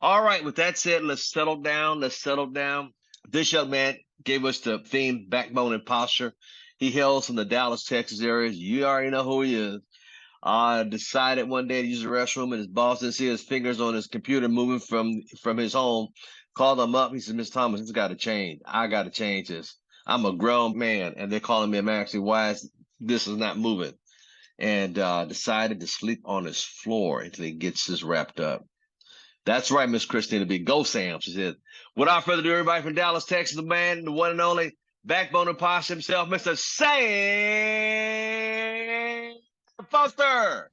All right, with that said, let's settle down. Let's settle down. This young man gave us the theme backbone and posture. He hails from the Dallas, Texas area. You already know who he is. Decided one day to use the restroom, and his boss didn't see his fingers on his computer moving from his home. Called him up. He said, "Miss Thomas, this got to change. I got to change this. I'm a grown man, and they're calling me. I'm actually why this is not moving." And decided to sleep on his floor until he gets this wrapped up. That's right, Miss Christina B. Go Sam. She said, without further ado, everybody from Dallas, Texas, the man, the one and only backbone and posture himself, Mr. Sam Foster.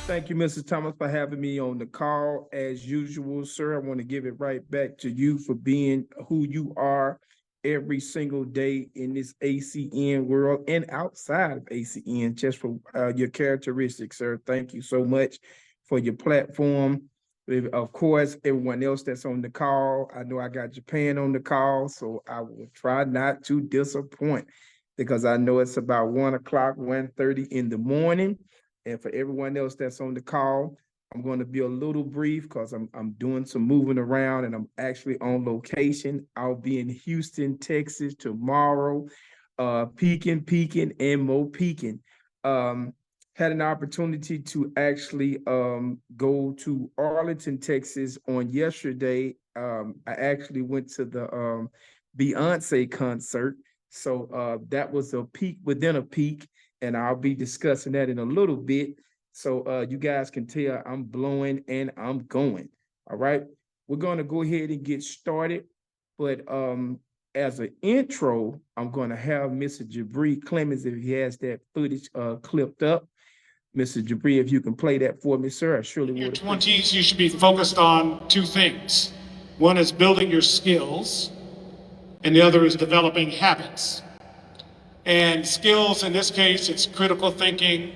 Thank you, Mrs. Thomas, for having me on the call. As usual, sir, I want to give it right back to you for being who you are every single day in this ACN world and outside of ACN, just for your characteristics, sir. Thank you so much for your platform. Of course, everyone else that's on the call, I know I got Japan on the call, so I will try not to disappoint because I know it's about 1 o'clock, 1:30 in the morning. And for everyone else that's on the call, I'm going to be a little brief because I'm doing some moving around and I'm actually on location. I'll be in Houston, Texas tomorrow, peaking and more peaking. Had an opportunity to actually go to Arlington, Texas on yesterday. I actually went to the Beyonce concert. So that was a peak within a peak. And I'll be discussing that in a little bit. So you guys can tell I'm blowing and I'm going. All right. We're going to go ahead and get started. But as an intro, I'm going to have Mr. Jabri Clemens, if he has that footage clipped up. Mr. Jabri, if you can play that for me, sir, I surely would. In your 20s, you should be focused on two things. One is building your skills, and the other is developing habits. And skills, in this case, it's critical thinking,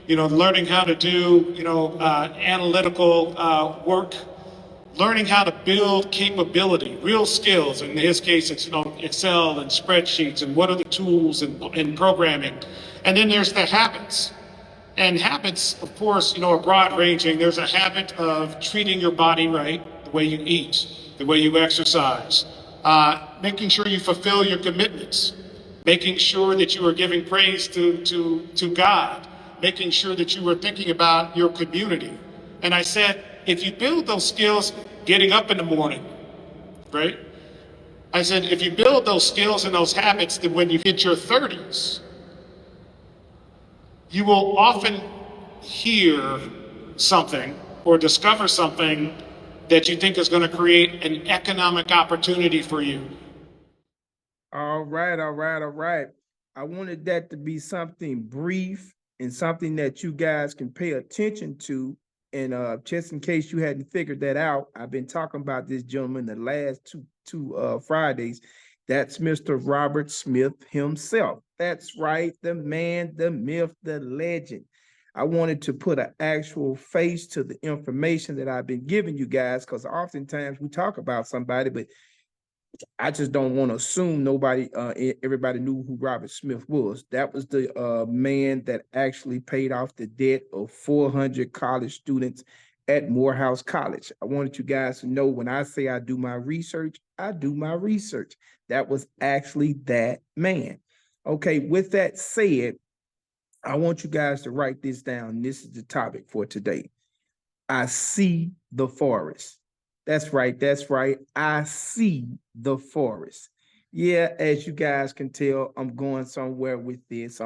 learning how to do, analytical work, learning how to build capability, real skills. In his case, it's, Excel and spreadsheets and what are the tools in programming. And then there's the habits. And habits, of course, are broad ranging. There's a habit of treating your body right, the way you eat, the way you exercise, making sure you fulfill your commitments, making sure that you are giving praise to God, making sure that you are thinking about your community. And I said, if you build those skills, getting up in the morning, right? I said, if you build those skills and those habits, then when you hit your 30s, you will often hear something or discover something that you think is going to create an economic opportunity for you. All right. I wanted that to be something brief and something that you guys can pay attention to. And just in case you hadn't figured that out, I've been talking about this gentleman the last two Fridays. That's Mr. Robert Smith himself. That's right, the man, the myth, the legend. I wanted to put an actual face to the information that I've been giving you guys, because oftentimes we talk about somebody, but I just don't want to assume everybody knew who Robert Smith was. That was the man that actually paid off the debt of 400 college students at Morehouse College. I wanted you guys to know when I say I do my research, I do my research. That was actually that man. Okay, with that said, I want you guys to write this down. This is the topic for today. I see the forest. That's right. I see the forest. Yeah, as you guys can tell, I'm going somewhere with this.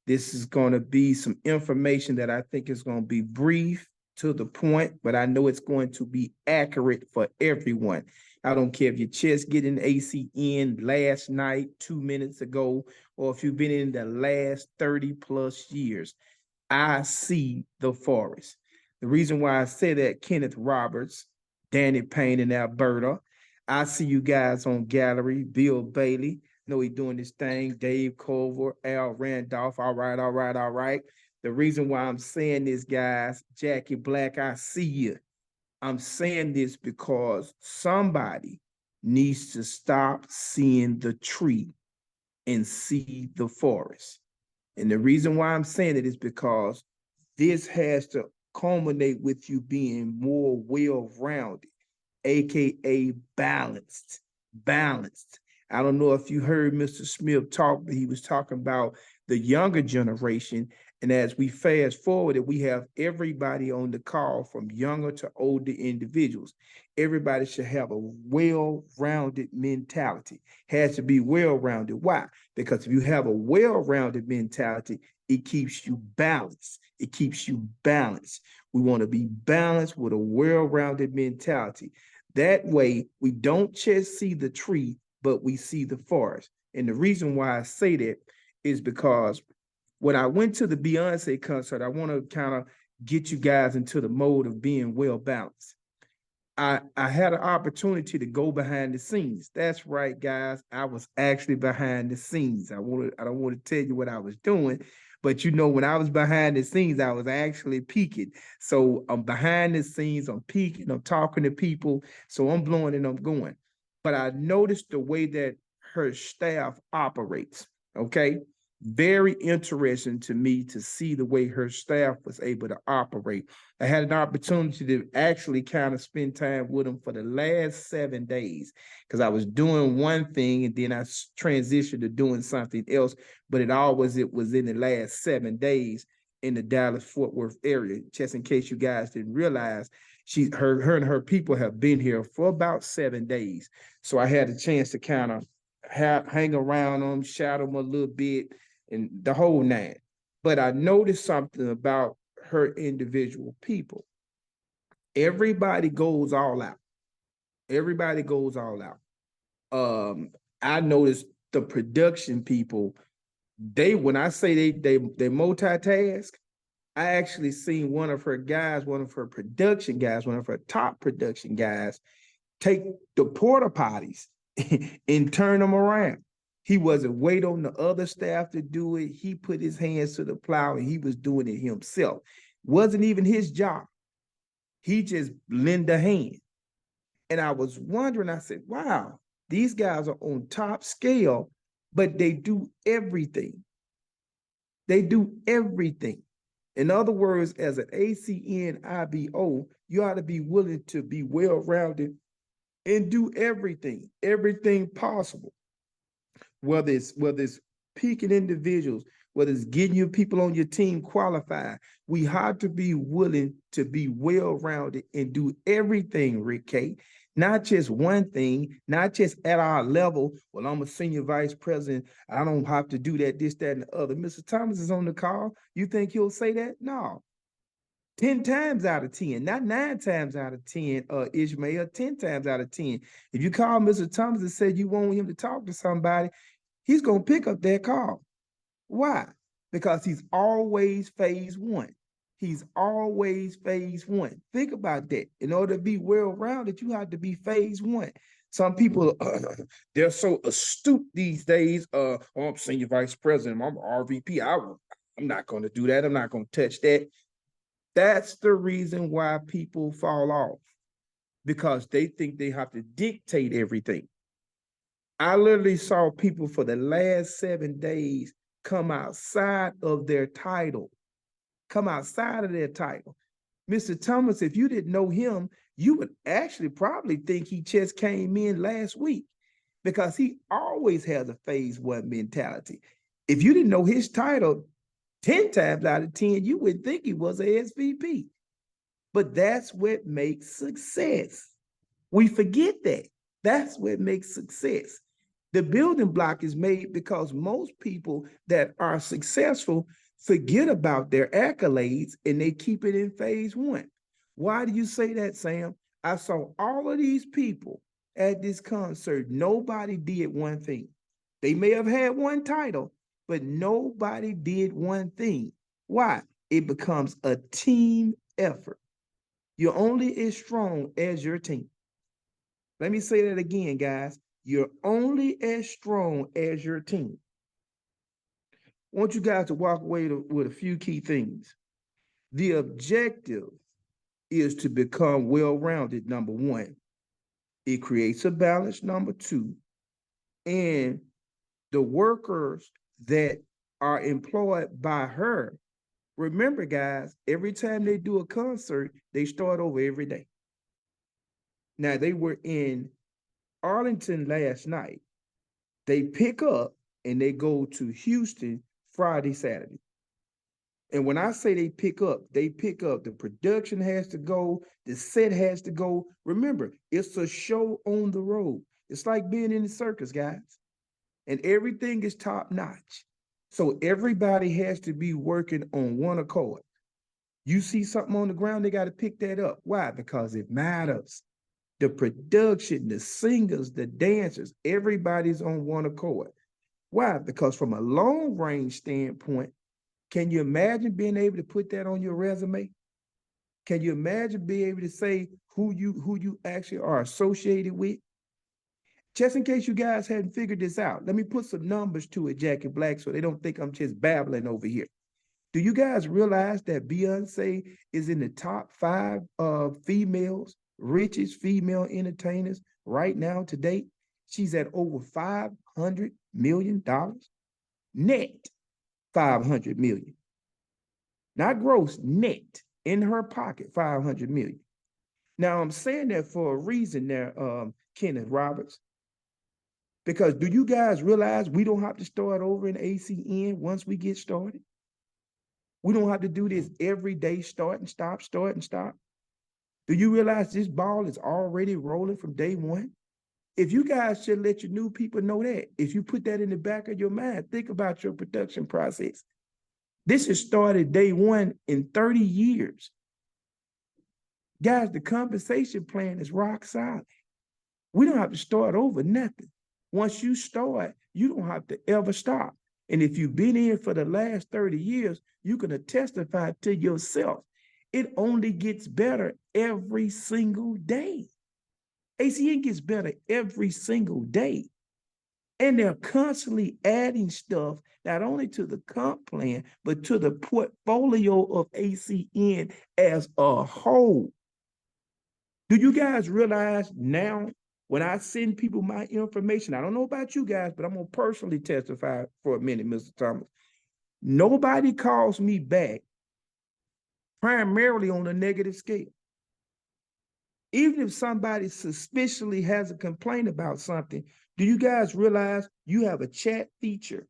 This is going to be some information that I think is going to be brief to the point, but I know it's going to be accurate for everyone. I don't care if you just get an ACN last night, 2 minutes ago, or if you've been in the last 30 plus years. I see the forest. The reason why I say that, Kenneth Roberts, Danny Payne in Alberta. I see you guys on gallery, Bill Bailey. Know he doing this thing, Dave Culver, Al Randolph. All right. The reason why I'm saying this, guys, Jackie Black, I see you. I'm saying this because somebody needs to stop seeing the tree and see the forest. And the reason why I'm saying it is because this has to culminate with you being more well-rounded, aka balanced. Balanced. I don't know if you heard Mr. Smith talk, but he was talking about the younger generation. And as we fast forward, we have everybody on the call from younger to older individuals. Everybody should have a well-rounded mentality. Has to be well-rounded. Why? Because if you have a well-rounded mentality, it keeps you balanced. It keeps you balanced. We want to be balanced with a well-rounded mentality. That way, we don't just see the tree, but we see the forest. And the reason why I say that is because when I went to the Beyonce concert, I want to kind of get you guys into the mode of being well balanced. I had an opportunity to go behind the scenes. That's right, guys. I was actually behind the scenes. I don't want to tell you what I was doing, but when I was behind the scenes, I was actually peaking. So I'm behind the scenes, I'm peaking, I'm talking to people. So I'm blowing and I'm going. But I noticed the way that her staff operates. Okay. Very interesting to me to see the way her staff was able to operate. I had an opportunity to actually kind of spend time with them for the last 7 days because I was doing one thing and then I transitioned to doing something else, but it was in the last 7 days in the Dallas-Fort Worth area. Just in case you guys didn't realize, her and her people have been here for about 7 days. So I had a chance to kind of hang around them, shadow them a little bit, and the whole nine. But I noticed something about her individual people. Everybody goes all out. Everybody goes all out. I noticed the production people, when I say they multitask, I actually seen one of her guys, one of her production guys, one of her top production guys, take the porta potties and turn them around. He wasn't waiting on the other staff to do it. He put his hands to the plow and he was doing it himself. Wasn't even his job. He just lent a hand. And I was wondering, I said, wow, these guys are on top scale, but they do everything. They do everything. In other words, as an ACN IBO, you ought to be willing to be well-rounded and do everything possible. Whether it's peaking individuals, whether it's getting your people on your team qualified, we have to be willing to be well-rounded and do everything, Rick K. Not just one thing, not just at our level. Well, I'm a senior vice president. I don't have to do that, this, that, and the other. Mr. Thomas is on the call. You think he'll say that? No. 10 times out of 10, not 9 times out of 10, Ishmael, 10 times out of 10. If you call Mr. Thomas and said you want him to talk to somebody, he's going to pick up that call. Why? Because he's always phase one. He's always phase one. Think about that. In order to be well-rounded, you have to be phase one. Some people, they're so astute these days. I'm senior vice president. I'm RVP. I'm not going to do that. I'm not going to touch that. That's the reason why people fall off, because they think they have to dictate everything. I literally saw people for the last 7 days come outside of their title. Mr. Thomas, if you didn't know him, you would actually probably think he just came in last week, because he always has a phase one mentality. If you didn't know his title, 10 times out of 10, you would think he was a SVP. But that's what makes success. We forget that. That's what makes success. The building block is made because most people that are successful forget about their accolades and they keep it in phase one. Why do you say that, Sam? I saw all of these people at this concert. Nobody did one thing. They may have had one title, but nobody did one thing. Why? It becomes a team effort. You're only as strong as your team. Let me say that again, guys. You're only as strong as your team. I want you guys to walk away with a few key things. The objective is to become well-rounded, number one. It creates a balance, number two. And the workers that are employed by her, remember, guys, every time they do a concert, they start over every day. Now, they were in Arlington last night. They pick up and they go to Houston Friday, Saturday. And when I say they pick up, the production has to go, the set has to go. Remember, it's a show on the road. It's like being in the circus, guys. And everything is top notch. So everybody has to be working on one accord. You see something on the ground, they got to pick that up. Why? Because it matters. The production, the singers, the dancers, everybody's on one accord. Why? Because from a long range standpoint, can you imagine being able to put that on your resume? Can you imagine being able to say who you actually are associated with? Just in case you guys hadn't figured this out, let me put some numbers to it, Jackie Black, so they don't think I'm just babbling over here. Do you guys realize that Beyonce is in the top 5 of females, richest female entertainers right now to date? She's at over $500 million net. 500 million. Not gross, net in her pocket, 500 million. Now I'm saying that for a reason there, Kenneth Roberts, because do you guys realize we don't have to start over in ACN once we get started? We don't have to do this every day, start and stop, start and stop. Do you realize this ball is already rolling from day one? If you guys should let your new people know that, if you put that in the back of your mind, think about your production process. This has started day one in 30 years. Guys, the compensation plan is rock solid. We don't have to start over nothing. Once you start, you don't have to ever stop. And if you've been in for the last 30 years, you can testify to yourself. It only gets better every single day. ACN gets better every single day. And they're constantly adding stuff, not only to the comp plan, but to the portfolio of ACN as a whole. Do you guys realize now, when I send people my information, I don't know about you guys, but I'm going to personally testify for a minute, Mr. Thomas. Nobody calls me back primarily on a negative scale. Even if somebody suspiciously has a complaint about something, do you guys realize you have a chat feature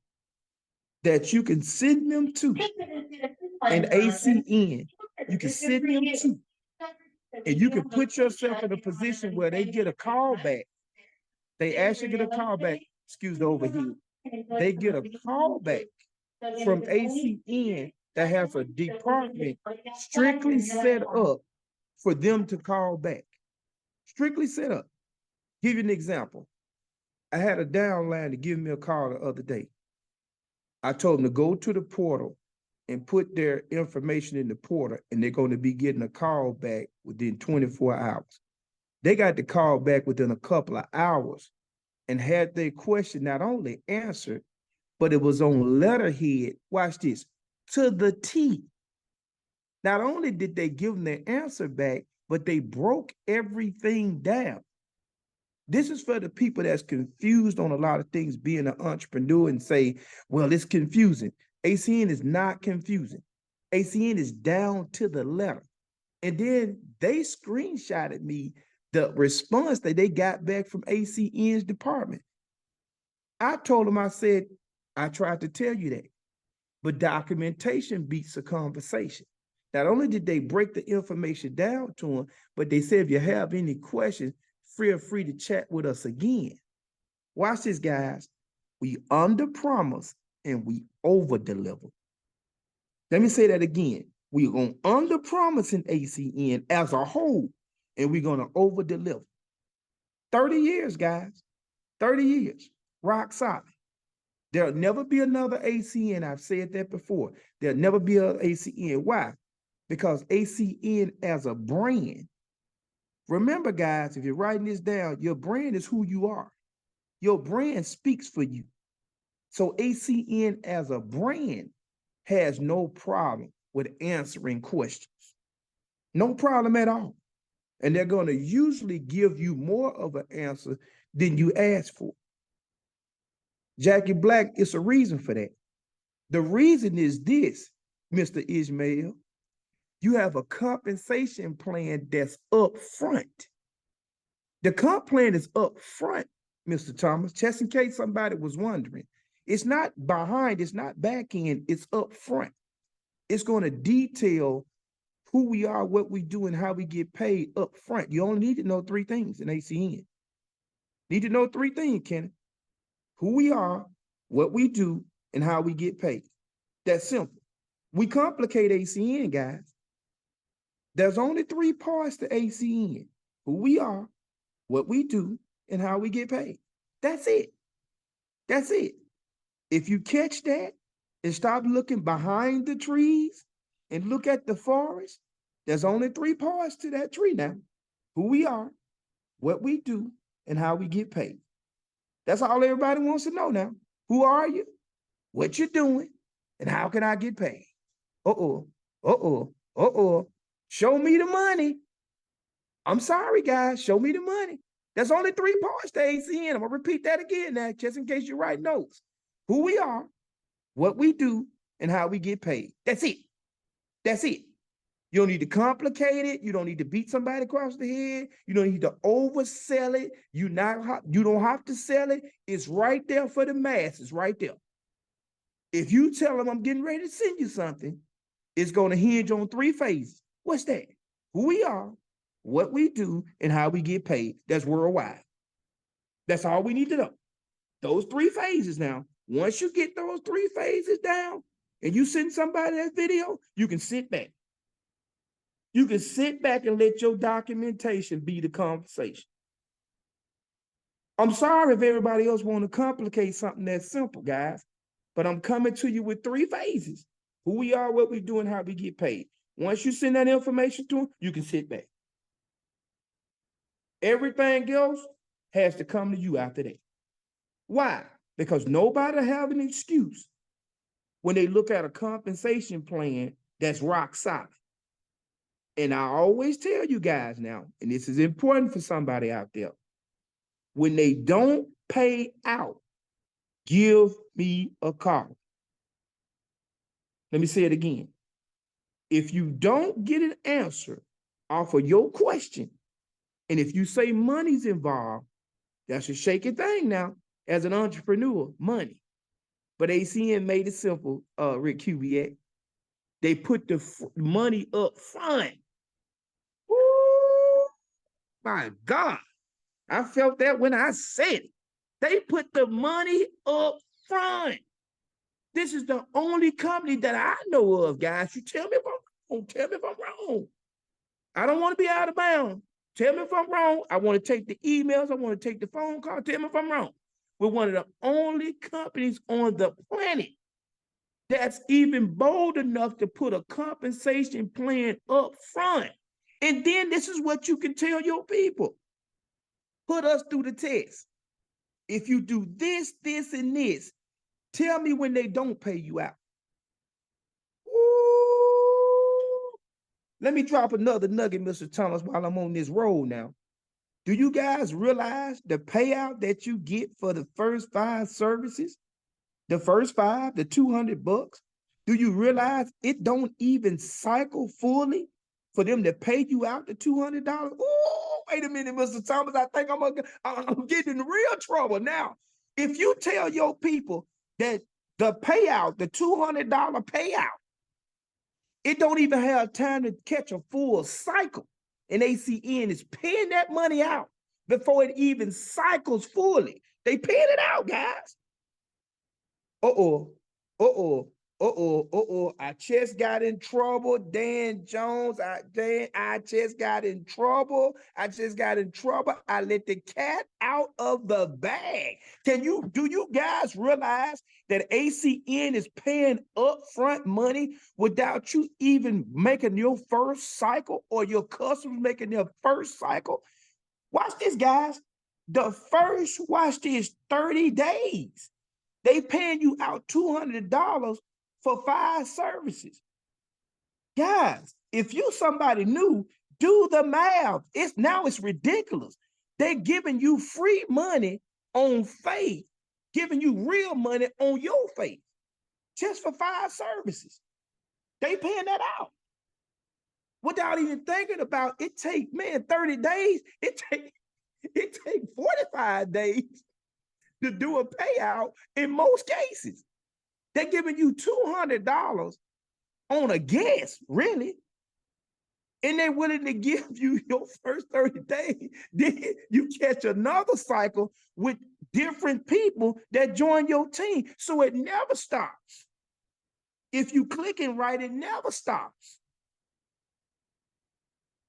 that you can send them to in ACN? You can send them to, and you can put yourself in a position where they get a call back. They actually get a call back, excuse the overhead. They get a call back from ACN that has a department strictly set up for them to call back. Strictly set up. Give you an example. I had a downline to give me a call the other day. I told them to go to the portal and put their information in the portal, and they're going to be getting a call back within 24 hours. They got the call back within a couple of hours and had their question not only answered, but it was on letterhead, watch this, to the T. Not only did they give them their answer back, but they broke everything down. This is for the people that's confused on a lot of things being an entrepreneur and say, well, it's confusing. ACN is not confusing. ACN is down to the letter. And then they screenshotted me the response that they got back from ACN's department. I told them, I said, I tried to tell you that, but documentation beats a conversation. Not only did they break the information down to them, but they said, if you have any questions, feel free to chat with us again. Watch this, guys. We under promise and we over deliver. Let me say that again. We're going to under promise in ACN as a whole, and we're going to over deliver. 30 years, guys. 30 years. Rock solid. There'll never be another ACN. I've said that before. There'll never be another ACN. Why? Because ACN as a brand. Remember, guys, if you're writing this down, your brand is who you are. Your brand speaks for you. So ACN as a brand has no problem with answering questions. No problem at all. And they're going to usually give you more of an answer than you asked for. Jackie Black, it's a reason for that. The reason is this, Mr. Ishmael. You have a compensation plan that's up front. The comp plan is up front, Mr. Thomas, just in case somebody was wondering. It's not behind, it's not back end, it's up front. It's going to detail who we are, what we do, and how we get paid up front. You only need to know 3 things in ACN. Need to know 3 things, Kenneth. Who we are, what we do, and how we get paid. That's simple. We complicate ACN, guys. There's only 3 parts to ACN. Who we are, what we do, and how we get paid. That's it. That's it. If you catch that and stop looking behind the trees and look at the forest, there's only 3 parts to that tree now. Who we are, what we do, and how we get paid. That's all everybody wants to know now. Who are you? What you're doing? And how can I get paid? Uh-oh, uh-oh, uh-oh. Show me the money. I'm sorry, guys. Show me the money. There's only 3 parts to ACN. I'm going to repeat that again now, just in case you write notes. Who we are, what we do, and how we get paid. That's it. That's it. You don't need to complicate it. You don't need to beat somebody across the head. You don't need to oversell it. You don't have to sell it. It's right there for the masses, right there. If you tell them I'm getting ready to send you something, it's going to hinge on 3 phases. What's that? Who we are, what we do, and how we get paid. That's worldwide. That's all we need to know. Those 3 phases now. Once you get those 3 phases down and you send somebody that video, you can sit back. You can sit back and let your documentation be the conversation. I'm sorry if everybody else want to complicate something that's simple, guys, but I'm coming to you with 3 phases. Who we are, what we do, and how we get paid. Once you send that information to them, you can sit back. Everything else has to come to you after that. Why? Because nobody have an excuse when they look at a compensation plan that's rock solid. And I always tell you guys now, and this is important for somebody out there, when they don't pay out, give me a call. Let me say it again. If you don't get an answer off of your question, and if you say money's involved, that's a shaky thing now as an entrepreneur, money. But ACN made it simple, Rick Kubiak. They put the money up front. Woo, my God. I felt that when I said it. They put the money up front. This is the only company that I know of, guys. You tell me if I'm wrong. Tell me if I'm wrong. I don't want to be out of bounds. Tell me if I'm wrong. I want to take the emails. I want to take the phone call. Tell me if I'm wrong. We're one of the only companies on the planet that's even bold enough to put a compensation plan up front. And then this is what you can tell your people. Put us through the test. If you do this, this, and this, tell me when they don't pay you out. Ooh. Let me drop another nugget, Mr. Thomas, while I'm on this roll now. Do you guys realize the payout that you get for the first 5 services? The first 5, the $200? Do you realize it don't even cycle fully for them to pay you out the $200? Oh, wait a minute, Mr. Thomas. I think I'm getting in real trouble now. If you tell your people that the payout, the $200 payout, it don't even have time to catch a full cycle, and ACN is paying that money out before it even cycles fully. They paying it out, guys. Uh-oh, uh-oh, uh-oh, uh-oh. I just got in trouble. Dan Jones, I just got in trouble. I just got in trouble. I let the cat out of the bag. Do you guys realize that ACN is paying upfront money without you even making your first cycle or your customers making their first cycle? Watch this, guys. The first, watch this, 30 days. They paying you out $200 for 5 services. Guys, if you somebody new, Do the math. It's ridiculous. They're giving you free money on faith, giving you real money on your faith, just for 5 services. They paying that out without even thinking about it. Take 30 days. It take 45 days to do a payout in most cases. They're giving you $200 on a guess, really. And they're willing to give you your first 30 days. Then you catch another cycle with different people that join your team. So it never stops. If you click and right, it never stops.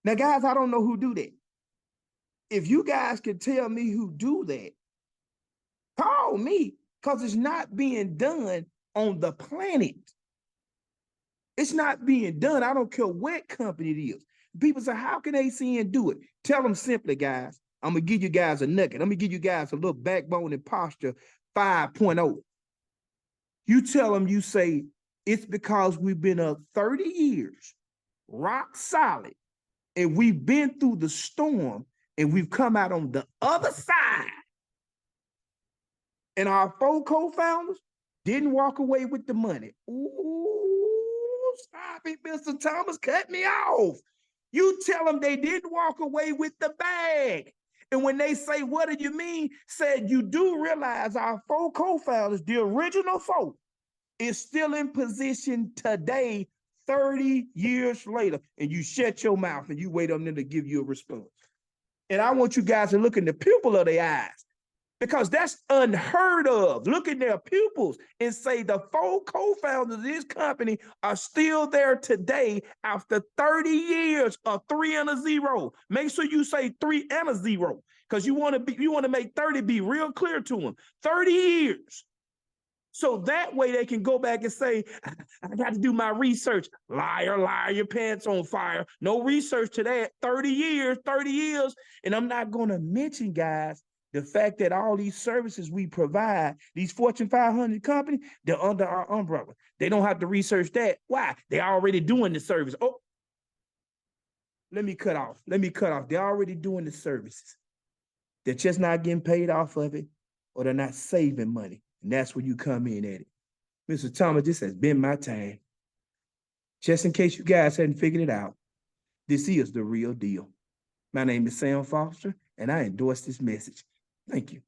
Now, guys, I don't know who do that. If you guys can tell me who do that, call me, because it's not being done on the planet. It's not being done. I don't care what company it is. People say, how can ACN do it? Tell them simply, guys. I'm going to give you guys a nugget. I'm going to give you guys a little backbone and posture 5.0. You tell them, you say, it's because we've been up 30 years, rock solid, and we've been through the storm, and we've come out on the other side. And our 4 co-founders didn't walk away with the money. Ooh, stop it, Mr. Thomas, cut me off. You tell them they didn't walk away with the bag. And when they say, what do you mean? Said, you do realize our 4 co-founders, the original 4, is still in position today, 30 years later. And you shut your mouth and you wait on them to give you a response. And I want you guys to look in the pupil of their eyes, because that's unheard of. Look at their pupils and say the 4 co-founders of this company are still there today after 30 years of 3 and a 0. Make sure you say 3 and a 0, because you want to make 30 be real clear to them. 30 years. So that way they can go back and say, I got to do my research. Liar, liar, your pants on fire. No research to that. 30 years. And I'm not going to mention, guys, the fact that all these services we provide, these Fortune 500 companies, they're under our umbrella. They don't have to research that. Why? They're already doing the service. Oh, let me cut off. They're already doing the services. They're just not getting paid off of it, or they're not saving money. And that's where you come in at it. Mr. Thomas, this has been my time. Just in case you guys hadn't figured it out, this is the real deal. My name is Sam Foster, and I endorse this message. Thank you.